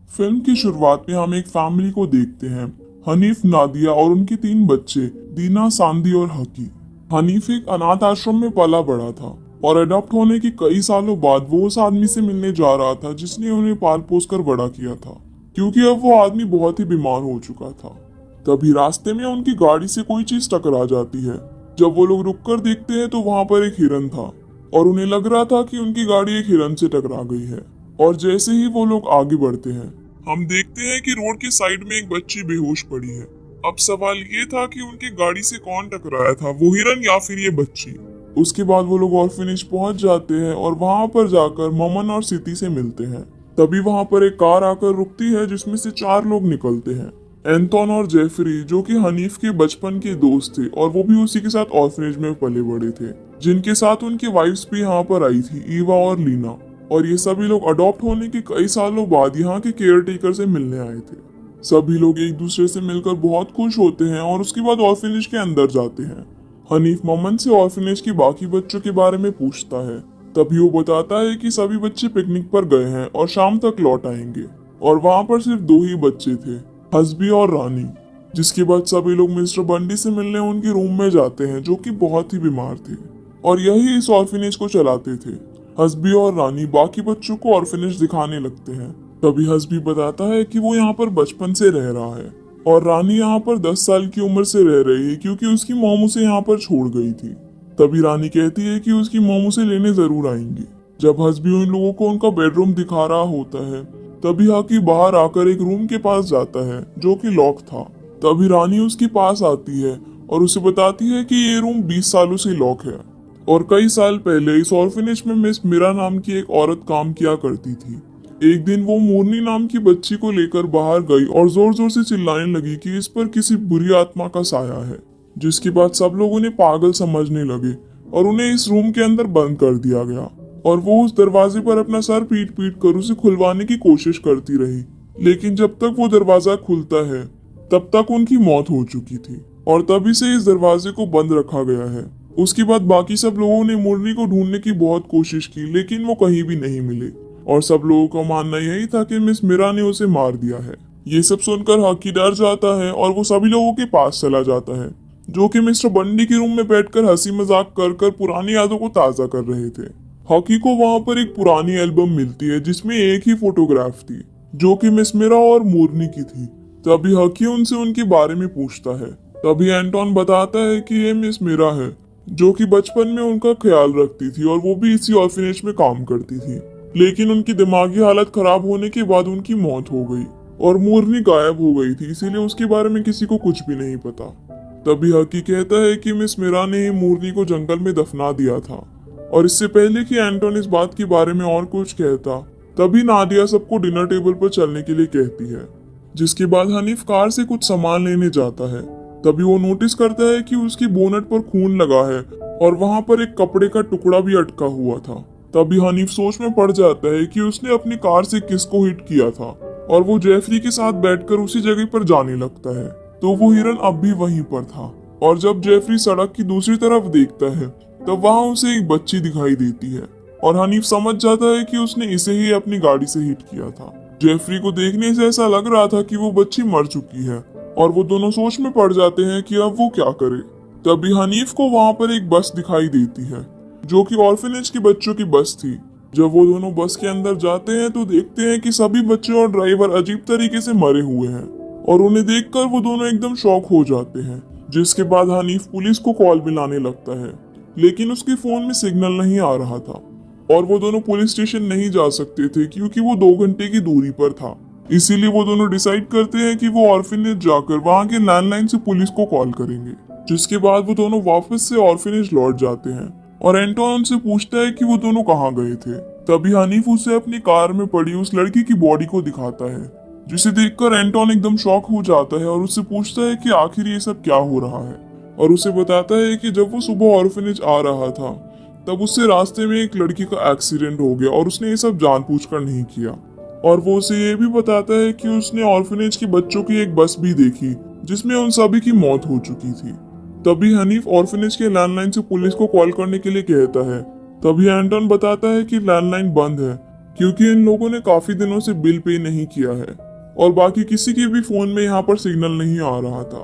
Film की शुरुआत में हम एक फैमिली को देखते हैं। हनीफ, नादिया और उनके 3 बच्चे, दीना, सांदी और हकी। हनीफ एक अनाथ आश्रम में पला बड़ा था और अडॉप्ट होने के कई सालों बाद वो उस आदमी से मिलने जा रहा था जिसने उन्हें पाल पोस कर बड़ा किया था, क्योंकि अब वो आदमी बहुत ही बीमार हो चुका था। तभी रास्ते में उनकी गाड़ी से कोई चीज टकरा जाती है। जब वो लोग रुक कर देखते हैं तो वहां पर एक हिरन था और उन्हें लग रहा था कि उनकी गाड़ी एक हिरन से टकरा गई है। और जैसे ही वो लोग आगे बढ़ते हैं, हम देखते हैं कि रोड के साइड में एक बच्ची बेहोश पड़ी है। अब सवाल ये था कि उनकी गाड़ी से कौन टकराया था, वो हिरन या फिर ये बच्ची। उसके बाद वो लोग ऑर्फनेज पहुंच जाते हैं और वहां पर जाकर ममन और सिटी से मिलते हैं। तभी वहां पर एक कार आकर रुकती है जिसमें से 4 लोग निकलते हैं। एंटोन और जेफरी, जो कि हनीफ के बचपन के दोस्त थे और वो भी उसी के साथ ऑर्फनेज में पले बड़े थे, जिनके साथ उनकी वाइफ्स भी यहाँ पर आई थी, ईवा और लीना। और ये सभी लोग अडॉप्ट होने के कई सालों बाद यहाँ के केयर टेकर से मिलने आए थे। सभी लोग एक दूसरे से मिलकर बहुत खुश होते हैं और उसके बाद ऑर्फनेज के अंदर जाते हैं। हनीफ ममन से ऑर्फनेज के बाकी बच्चों के बारे में पूछता है। तभी वो बताता है कि सभी बच्चे पिकनिक पर गए हैं और शाम तक लौट आएंगे, और वहां पर सिर्फ 2 ही बच्चे थे, हसबी और रानी। जिसके बाद सभी लोग मिस्टर बंडी से मिलने उनके रूम में जाते हैं, जो कि बहुत ही बीमार थे और यही इस ऑर्फनेज को चलाते थे। हसबी और रानी बाकी बच्चों को ऑर्फनेज दिखाने लगते हैं। तभी हसबी बताता है कि वो यहाँ पर बचपन से रह रहा है और रानी यहाँ पर 10 साल की उम्र से रह रही है, क्योंकि उसकी मॉम उसे यहाँ पर छोड़ गई थी। तभी रानी कहती है कि उसकी मॉम उसे लेने जरूर आएंगी। जब हसबी उन लोगों को उनका बेडरूम दिखा रहा होता है, तभी हाकी बाहर आकर एक रूम के पास जाता है जो कि लॉक था। तभी रानी उसके पास आती है और उसे बताती है कि ये रूम 20 सालों से लॉक है और कई साल पहले इस ऑर्फनेज में मिस मीरा नाम की एक औरत काम किया करती थी। एक दिन वो मूर्नी नाम की बच्ची को लेकर बाहर गई और जोर जोर से चिल्लाने लगी कि इस पर किसी बुरी आत्मा का साया है। जिसके बाद सब लोग उन्हें पागल समझने लगे और उन्हें इस रूम के अंदर बंद कर दिया गया। और वो उस दरवाजे पर अपना सर पीट पीट कर उसे खुलवाने की कोशिश करती रही, लेकिन जब तक वो दरवाजा खुलता है तब तक उनकी मौत हो चुकी थी और तभी से इस दरवाजे को बंद रखा गया है। उसके बाद बाकी सब लोगों ने मुरली को ढूंढने की बहुत कोशिश की, लेकिन वो कहीं भी नहीं मिले और सब लोगों का मानना यही था कि मिस मीरा ने उसे मार दिया है। ये सब सुनकर हकी डर जाता है और वो सभी लोगों के पास चला जाता है, जो कि मिस्टर बंडी के रूम में बैठकर हंसी मजाक कर कर पुरानी यादों को ताजा कर रहे थे। हॉकी को वहां पर एक पुरानी एल्बम मिलती है जिसमें एक ही फोटोग्राफ थी, जो कि मिस मीरा और मूरनी की थी। तभी हॉकी उनसे उनके बारे में पूछता है। तभी एंटोन बताता है कि ये मिस मीरा है, जो कि बचपन में उनका ख्याल रखती थी और वो भी इसी ऑर्फनेज में काम करती थी, लेकिन उनकी दिमागी हालत खराब होने के बाद उनकी मौत हो गई और मूरनी गायब हो गई थी, इसीलिए उसके बारे में किसी को कुछ भी नहीं पता। तभी हकी कहता है कि मिस मीरा ने ही मूरनी को जंगल में दफना दिया था। और इससे पहले कि एंटोन इस बात के बारे में और कुछ कहता, तभी नादिया सबको डिनर टेबल पर चलने के लिए कहती है। जिसके बाद हनीफ कार से कुछ सामान लेने जाता है। तभी वो नोटिस करता है कि उसकी बोनट पर खून लगा है और वहां पर एक कपड़े का टुकड़ा भी अटका हुआ था। तभी हनीफ सोच में पड़ जाता है कि उसने अपनी कार से किसको हिट किया था और वो जेफरी के साथ बैठकर उसी जगह पर जाने लगता है। तो वो हिरन अब भी वहीं पर था और जब जेफरी सड़क की दूसरी तरफ देखता है तब वहां उसे एक बच्ची दिखाई देती है और हनीफ समझ जाता है कि उसने इसे ही अपनी गाड़ी से हिट किया था। जेफरी को देखने से ऐसा लग रहा था कि वो बच्ची मर चुकी है और वो दोनों सोच में पड़ जाते हैं कि अब वो क्या करे। तभी हनीफ को वहां पर एक बस दिखाई देती है, जो कि ऑर्फनेज के बच्चों की बस थी। जब वो दोनों बस के अंदर जाते हैं तो देखते हैं कि सभी बच्चे और ड्राइवर अजीब तरीके से मरे हुए हैं और उन्हें देखकर वो दोनों एकदम शॉक हो जाते हैं। जिसके बाद हनीफ पुलिस को कॉल मिलाने लगता है, लेकिन उसके फोन में सिग्नल नहीं आ रहा था और वो दोनों पुलिस स्टेशन नहीं जा सकते थे क्योंकि वो 2 घंटे की दूरी पर था। इसीलिए वो दोनों डिसाइड करते हैं कि वो ऑर्फनेज जाकर वहां के लैंडलाइन से पुलिस को कॉल करेंगे। जिसके बाद वो दोनों वापस से ऑर्फनेज लौट जाते हैं और एंटोन उनसे पूछता है कि वो दोनों कहाँ गए थे। तभी हनीफ उसे अपनी कार में पड़ी उस लड़की की बॉडी को दिखाता है, जिसे देखकर एंटोन एकदम शॉक हो जाता है और उससे पूछता है कि आखिर ये सब क्या हो रहा है। और उसे बताता है कि जब वो सुबह ऑर्फनेज आ रहा था तब उससे रास्ते में एक लड़की का एक्सीडेंट हो गया और उसने ये सब जानबूझकर नहीं किया। और वो उसे ये भी बताता है कि उसने ऑर्फनेज के बच्चों की एक बस भी देखी जिसमें उन सभी की मौत हो चुकी थी। तभी हनीफ ऑर्फनेज के लैंडलाइन से पुलिस को कॉल करने के लिए कहता है। तभी एंटोन बताता है कि लैंडलाइन बंद है, क्योंकि इन लोगों ने काफी दिनों से बिल पे नहीं किया है और बाकी किसी के भी फोन में यहाँ पर सिग्नल नहीं आ रहा था।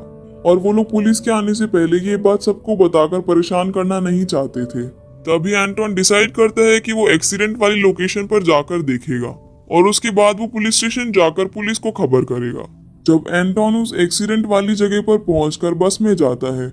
और वो लोग पुलिस के आने से पहले ये बात सबको बताकर परेशान करना नहीं चाहते थे। तभी एंटोन डिसाइड करता है कि वो एक्सीडेंट वाली लोकेशन पर जाकर देखेगा और उसके बाद वो पुलिस स्टेशन जाकर पुलिस को खबर करेगा। जब एंटोन उस एक्सीडेंट वाली जगह पर पहुंचकर बस में जाता है,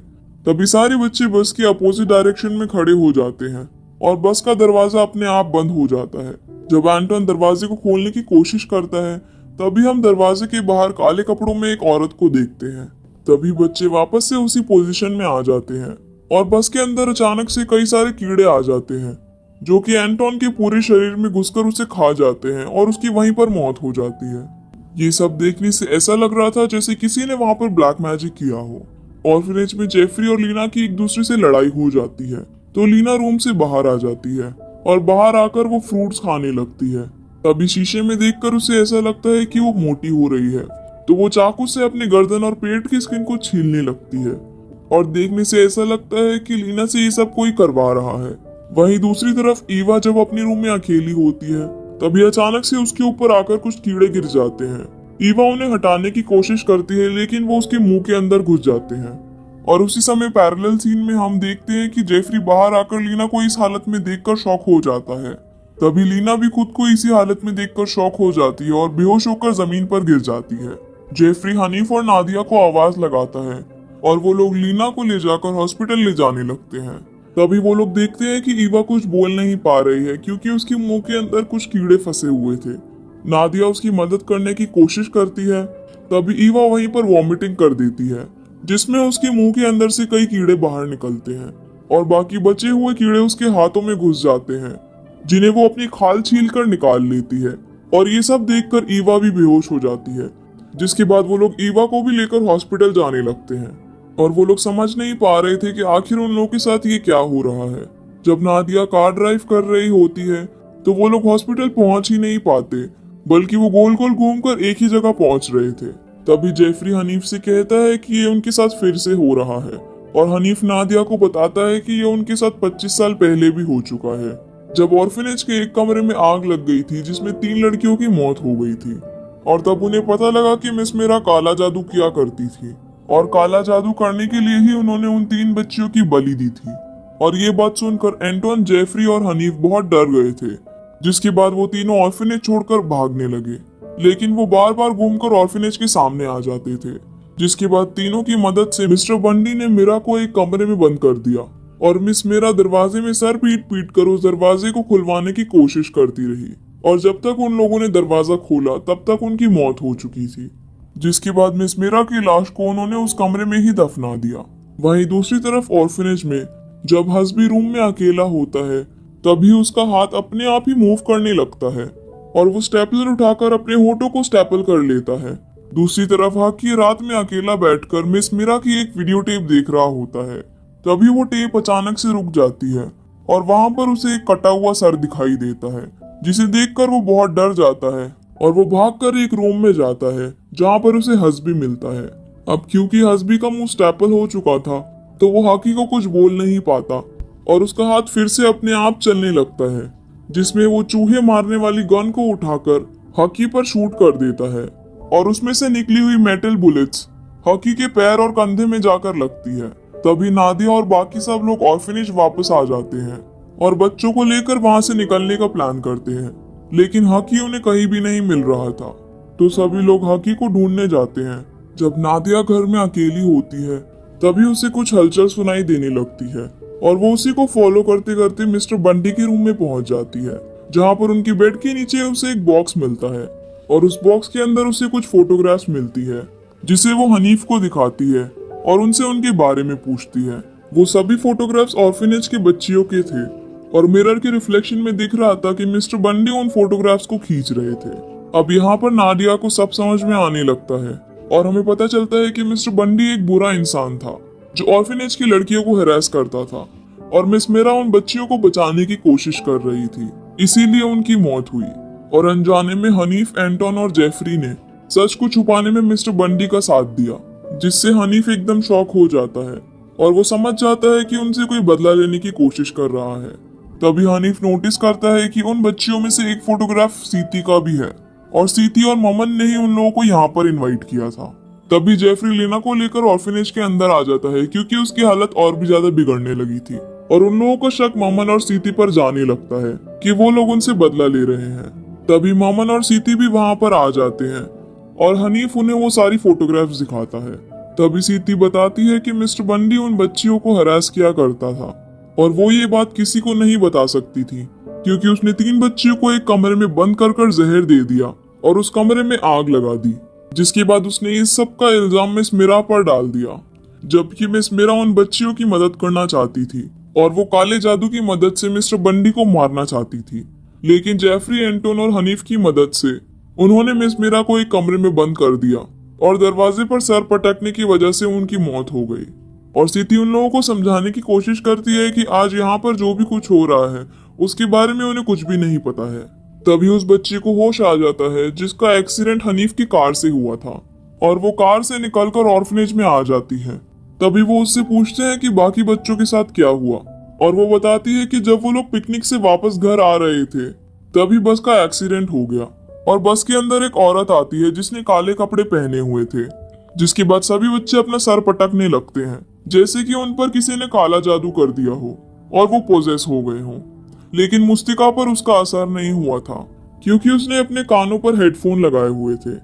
तभी सारे बच्चे बस के अपोजिट डायरेक्शन में खड़े हो जाते हैं और बस का दरवाजा अपने आप बंद हो जाता है। जब एंटोन दरवाजे को खोलने की कोशिश करता है, तभी हम दरवाजे के बाहर काले कपड़ों में एक औरत को देखते हैं। तभी बच्चे वापस से उसी पोजीशन में आ जाते हैं और बस के अंदर अचानक से कई सारे कीड़े आ जाते हैं जो कि एंटोन के पूरे शरीर में घुसकर उसे खा जाते हैं और उसकी वहीं पर मौत हो जाती है। ये सब देखने से ऐसा लग रहा था जैसे किसी ने वहां पर ब्लैक मैजिक किया हो। ऑर्फनेज में जेफरी और लीना की एक दूसरे से लड़ाई हो जाती है, तो लीना रूम से बाहर आ जाती है और बाहर आकर वो फ्रूट्स खाने लगती है। तभी शीशे में देखकर उसे ऐसा लगता है कि वो मोटी हो रही है, तो वो चाकू से अपने गर्दन और पेट की स्किन को छीलने लगती है और देखने से ऐसा लगता है कि लीना से ये सब कोई करवा रहा है। वहीं दूसरी तरफ ईवा जब अपने रूम में अकेली होती है, तभी अचानक से उसके ऊपर आकर कुछ कीड़े गिर जाते हैं। ईवा उन्हें हटाने की कोशिश करती है, लेकिन वो उसके मुंह के अंदर घुस जाते हैं। और उसी समय पैरेलल सीन में हम देखते हैं कि जेफरी बाहर आकर लीना को इस हालत में देखकर शॉक हो जाता है। तभी लीना भी खुद को इसी हालत में देखकर शॉक हो जाती है और बेहोश होकर जमीन पर गिर जाती है। जेफरी हनीफ और नादिया को आवाज लगाता है और वो लोग लीना को ले जाकर हॉस्पिटल ले जाने लगते हैं। तभी वो लोग देखते हैं कि ईवा कुछ बोल नहीं पा रही है क्योंकि उसके मुंह के अंदर कुछ कीड़े फंसे हुए थे। नादिया उसकी मदद करने की कोशिश करती है, तभी ईवा वहीं पर वॉमिटिंग कर देती है, जिसमें उसके मुंह के अंदर से कई कीड़े बाहर निकलते हैं और बाकी बचे हुए कीड़े उसके हाथों में घुस जाते हैं, जिन्हें वो अपनी खाल छील कर निकाल लेती है। और ये सब देखकर ईवा भी बेहोश हो जाती है, जिसके बाद वो लोग ईवा को भी लेकर हॉस्पिटल जाने लगते हैं। और वो लोग समझ नहीं पा रहे थे कि आखिर उन लोगों के साथ ये क्या हो रहा है। जब नादिया कार ड्राइव कर रही होती है, तो वो लोग हॉस्पिटल पहुंच ही नहीं पाते, बल्कि वो गोल गोल घूमकर एक ही जगह पहुंच रहे थे। तभी जेफरी हनीफ से कहता है कि ये उनके साथ फिर से हो रहा है और हनीफ नादिया को बताता है कि ये उनके साथ 25 साल पहले भी हो चुका है, जब ऑर्फनेज के एक कमरे में आग लग गई थी जिसमें 3 लड़कियों की मौत हो गई थी। और तब उन्हें पता लगा कि मिस मेरा काला जादू किया करती थी और काला जादू करने के लिए ही उन्होंने उन 3 बच्चियों की बलि दी थी। और ये बात सुनकर एंटोन, जेफरी और हनीफ बहुत डर गए थे, जिसके बाद वो तीनों ऑर्फनेज छोड़कर भागने लगे। लेकिन वो बार बार घूमकर ऑर्फनेज के सामने आ जाते थे, जिसके बाद तीनों की मदद से मिस्टर बंडी ने मीरा को एक कमरे में बंद कर दिया और मिस मेरा दरवाजे में सर पीट पीट कर उस दरवाजे को खुलवाने की कोशिश करती रही। और जब तक उन लोगों ने दरवाजा खोला तब तक उनकी मौत हो चुकी थी, जिसके बाद मिस मेरा की लाश को उन्होंने उस कमरे में ही दफना दिया। वहीं दूसरी तरफ ऑर्फनेज में जब हस्बी रूम में अकेला होता है, तभी उसका हाथ अपने आप ही मूव करने लगता है और वो स्टेपलर उठाकर अपने होठों को स्टेपल कर लेता है। दूसरी तरफ हाकी रात में अकेला बैठकर मिस मीरा की एक वीडियो टेप देख रहा होता है। तभी वो टेप अचानक से रुक जाती है और वहां पर उसे एक कटा हुआ सर दिखाई देता है, जिसे देखकर वो बहुत डर जाता है और वो भागकर एक रूम में जाता है जहां पर उसे हस्बी मिलता है। अब क्योंकि हस्बी का मुंह स्टेपल हो चुका था, तो वो हाकी को कुछ बोल नहीं पाता और उसका हाथ फिर से अपने आप चलने लगता है, जिसमें वो चूहे मारने वाली गन को उठाकर हाकी पर शूट कर देता है और उसमें से निकली हुई मेटल बुलेट्स हाकी के पैर और कंधे में जाकर लगती है। तभी नादिया और बाकी सब लोग ऑर्फनेज वापस आ जाते हैं और बच्चों को लेकर वहां से निकलने का प्लान करते हैं, लेकिन हाकी उन्हें कहीं भी नहीं मिल रहा था, तो सभी लोग हाकी को ढूंढने जाते हैं। जब नादिया घर में अकेली होती है, तभी उसे कुछ हलचल सुनाई देने लगती है और वो उसी को फॉलो करते करते मिस्टर बंडी के रूम में पहुंच जाती है, जहां पर उनकी बेड के नीचे उसे एक बॉक्स मिलता है और उस बॉक्स के अंदर उसे कुछ फोटोग्राफ्स मिलती है, जिसे वो हनीफ को दिखाती है और उनसे उनके बारे में पूछती है। वो सभी फोटोग्राफ्स ऑर्फनेज के बच्चियों के थे और मिरर के रिफ्लेक्शन में दिख रहा था कि मिस्टर बंडी उन फोटोग्राफ्स को खींच रहे थे। अब यहाँ पर नादिया को सब समझ में आने लगता है और हमें पता चलता है कि मिस्टर बंडी एक बुरा इंसान था जो ऑर्फनेज की लड़कियों को हैरेस करता था और मिस मेरा उन बच्चियों को बचाने की कोशिश कर रही थी, इसीलिए उनकी मौत हुई। और अनजाने में हनीफ, एंटोन और जेफरी ने सच को छुपाने में मिस्टर बंडी का साथ दिया, जिससे हनीफ एकदम शॉक हो जाता है और वो समझ जाता है कि उनसे कोई बदला लेने की कोशिश कर रहा है। तभी हनीफ नोटिस करता है कि उन बच्चियों में से एक फोटोग्राफ सीती का भी है और सीती और मोमन ने ही उन लोगों को यहाँ पर इनवाइट किया था। तभी जेफरी लेना को लेकर ऑर्फिनेज के अंदर आ जाता है क्योंकि उसकी हालत और भी ज्यादा बिगड़ने लगी थी और उन लोगों का शक मोमन और सीती पर जाने लगता है कि वो लोग उनसे बदला ले रहे हैं। तभी मोमन और सीती भी वहां पर आ जाते हैं और हनीफ उन्हें वो सारी फोटोग्राफ्स दिखाता है। तभी सीती बताती है कि मिस्टर बंडी उन बच्चियों को हरास किया करता था और वो ये बात किसी को नहीं बता सकती थी क्योंकि उसने 3 बच्चियों को एक कमरे में बंद कर जहर दे दिया और उस कमरे में आग लगा दी, जिसके बाद उसने इस सब का इल्जाम मिस मीरा पर डाल दिया, जबकि मिस मीरा उन बच्चियों की मदद करना चाहती थी और वो काले जादू की मदद से मिस्टर बंडी को मारना चाहती थी। लेकिन जेफरी, एंटोन और हनीफ की मदद से उन्होंने मिस मीरा को एक कमरे में बंद कर दिया और दरवाजे पर सर पटकने की वजह से उनकी मौत हो गई। और सीती उन लोगों को समझाने की कोशिश करती है कि आज यहाँ पर जो भी कुछ हो रहा है उसके बारे में उन्हें कुछ भी नहीं पता है। तभी उस बच्चे को होश आ जाता है जिसका एक्सीडेंट हनीफ की कार से हुआ था और वो कार से निकलकर ऑर्फनेज में आ जाती है। तभी वो उससे पूछते हैं कि बाकी बच्चों के साथ क्या हुआ और वो बताती है कि जब वो लोग पिकनिक से वापस घर आ रहे थे तभी बस का एक्सीडेंट हो गया और बस के अंदर एक औरत आती है जिसने काले कपड़े पहने हुए थे, जिसके बाद सभी बच्चे अपना सर पटकने लगते हैं जैसे कि उन पर किसी ने काला जादू कर दिया हो और वो पोजेस हो गए हों। लेकिन मुस्तिका पर उसका असर नहीं हुआ था क्योंकि उसने अपने कानों पर हेडफोन लगाए हुए थे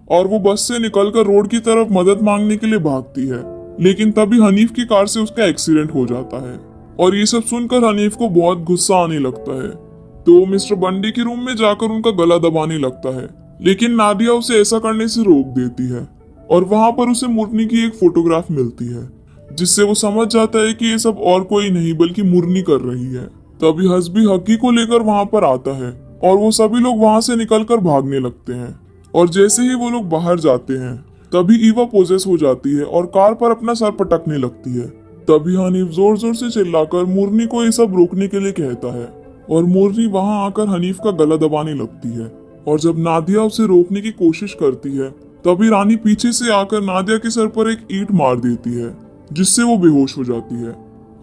और वो बस से निकलकर रोड की तरफ मदद मांगने के लिए भागती है। लेकिन तभी हनीफ की कार से उसका एक्सीडेंट हो जाता है और ये सब सुनकर हनीफ को बहुत गुस्सा आने लगता है, तो वो मिस्टर बंडी के रूम में जाकर उनका गला दबाने लगता है। लेकिन नादिया उसे ऐसा करने से रोक देती है और वहां पर उसे मुरनी की एक फोटोग्राफ मिलती है जिससे वो समझ जाता है कि ये सब और कोई नहीं बल्कि मुरनी कर रही है। तभी हस्बी हकी को लेकर वहां पर आता है और वो सभी लोग वहां से निकलकर भागने लगते हैं और जैसे ही वो लोग बाहर जाते हैं तभी ईवा पोजेस हो जाती है और कार पर अपना सर पटकने लगती है। तभी हनीफ जोर जोर से चिल्लाकर मुरनी को ये सब रोकने के लिए कहता है और मुरनी वहां आकर हनीफ का गला दबाने लगती है और जब नादिया उसे रोकने की कोशिश करती है तभी रानी पीछे से आकर नादिया के सर पर एक ईंट मार देती है जिससे वो बेहोश हो जाती है।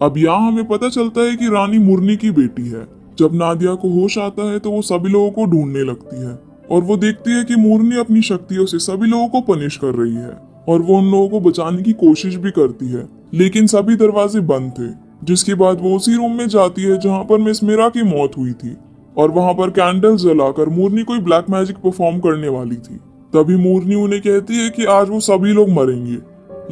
अब यहाँ हमें पता चलता है कि रानी मुरनी की बेटी है। जब नादिया को होश आता है तो वो सभी लोगों को ढूंढने लगती है और वो देखती है कि मुरनी अपनी शक्तियों से सभी लोगों को पनिश कर रही है और वो उन लोगों को बचाने की कोशिश भी करती है, लेकिन सभी दरवाजे बंद थे। जिसके बाद वो उसी रूम में जाती है जहाँ पर मिस मीरा की मौत हुई थी और वहां पर कैंडल जलाकर मुरनी कोई ब्लैक मैजिक परफॉर्म करने वाली थी। तभी मुरनी उन्हें कहती है कि आज वो सभी लोग मरेंगे,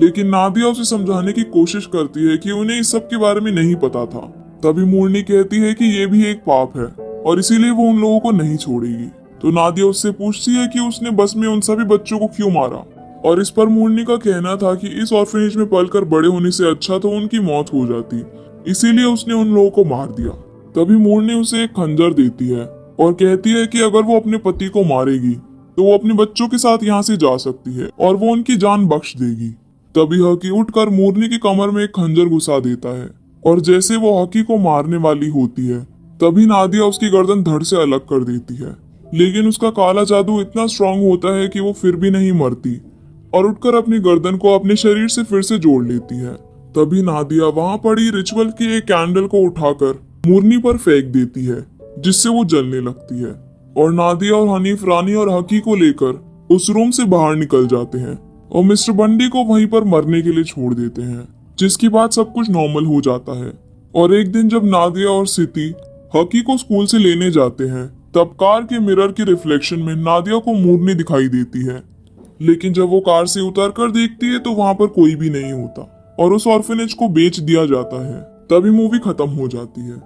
लेकिन नादिया उसे समझाने की कोशिश करती है कि उन्हें इस सब के बारे में नहीं पता था। तभी मुरनी कहती है कि ये भी एक पाप है और इसीलिए वो उन लोगों को नहीं छोड़ेगी। तो नादिया उससे पूछती है कि उसने बस में उन सभी बच्चों को क्यों मारा और इस पर मुरनी का कहना था कि इस ऑर्फनेज में पलकर बड़े होने से अच्छा तो उनकी मौत हो जाती, इसीलिए उसने उन लोगों को मार दिया। तभी मुरनी उसे एक खंजर देती है और कहती है कि अगर वो अपने पति को मारेगी तो वो अपने बच्चों के साथ यहाँ से जा सकती है और वो उनकी जान बख्श देगी। तभी हकी उठकर मुरनी की कमर में एक खंजर घुसा देता है और जैसे वो हकी को मारने वाली होती है तभी नादिया उसकी गर्दन धड़ से अलग कर देती है, लेकिन उसका काला जादू इतना स्ट्रांग होता है कि वो फिर भी नहीं मरती और उठकर अपनी गर्दन को अपने शरीर से फिर से जोड़ लेती है। तभी नादिया वहां पड़ी रिचुअल की एक कैंडल को उठाकर मुरनी पर फेंक देती है जिससे वो जलने लगती है और नादिया और हनीफ रानी और हकी को लेकर उस रूम से बाहर निकल जाते हैं और मिस्टर बंडी को वहीं पर मरने के लिए छोड़ देते हैं, जिसके बाद सब कुछ नॉर्मल हो जाता है। और एक दिन जब नादिया और सिती हकी को स्कूल से लेने जाते हैं तब कार के मिरर के रिफ्लेक्शन में नादिया को मुरनी दिखाई देती है, लेकिन जब वो कार से उतर कर देखती है तो वहां पर कोई भी नहीं होता और उस ऑर्फनेज को बेच दिया जाता है। तभी मूवी खत्म हो जाती है।